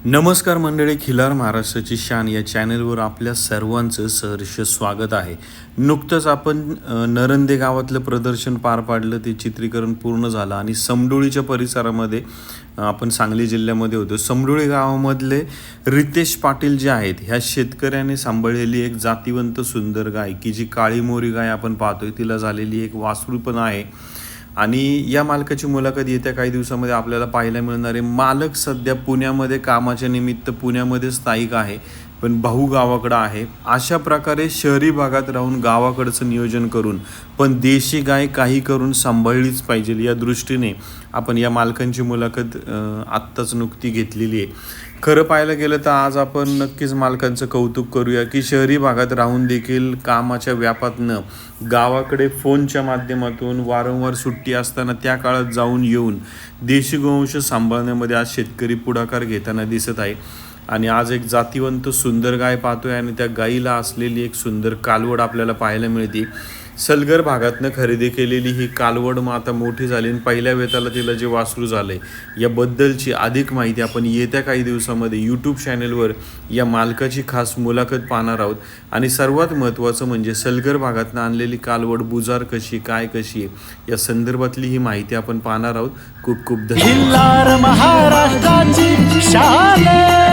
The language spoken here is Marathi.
नमस्कार मंडळी, खिलार महाराष्ट्राची शान या चॅनलवर आपल्या सर्वांचं सहर्ष स्वागत आहे. नुकतंच आपण नरंदे गावातलं प्रदर्शन पार पाडलं, ते चित्रीकरण पूर्ण झालं आणि समडोळीच्या परिसरामध्ये आपण सांगली जिल्ह्यामध्ये होतो. समडोळी गावामधले रितेश पाटील जे आहेत, ह्या शेतकऱ्याने सांभाळलेली एक जातिवंत सुंदर गाय, की जी काळी मोरी गाय आपण पाहतोय, तिला झालेली एक वासरू पण आहे. आणि या मालकाची मुलाखत येत्या काही दिवसामध्ये आपल्याला पाहायला मिळणार आहे. मालक सध्या पुण्यामध्ये कामाच्या निमित्त पुण्यामध्ये स्थायिक आहे, पण भाऊ गावाकडं आहे. अशा प्रकारे शहरी भागात राहून गावाकडचं नियोजन करून पण देशी गाय काही करून सांभाळलीच पाहिजे, या दृष्टीने आपण या मालकांची मुलाखत आत्ताच नुकती घेतलेली आहे. खरं पाहायला गेलं तर आज आपण नक्कीच मालकांचं कौतुक करूया, की शहरी भागात राहून देखील कामाच्या व्यापातनं गावाकडे फोनच्या माध्यमातून वारंवार सुट्टी असताना त्या काळात जाऊन येऊन देशी गोवंश सांभाळण्यामध्ये आज शेतकरी पुढाकार घेताना दिसत आहे. आणि आज एक जातिवंत सुंदर गाय पाहतोय आणि त्या गायीला असलेली एक सुंदर कालवड आपल्याला पाहायला मिळते. सलगर भागातनं खरेदी केलेली ही कालवड मग आता मोठी झाली आणि पहिल्या वेताला तिला जे वासरू झालंय, याबद्दलची अधिक माहिती आपण येत्या काही दिवसामध्ये यूट्यूब चॅनलवर या मालकाची खास मुलाखत पाहणार आहोत. आणि सर्वात महत्त्वाचं म्हणजे सलगर भागातनं आणलेली कालवड बुजार कशी काय कशी आहे, या संदर्भातली ही माहिती आपण पाहणार आहोत. खूप खूप धन्यवाद. खिल्लार महाराष्ट्राची शान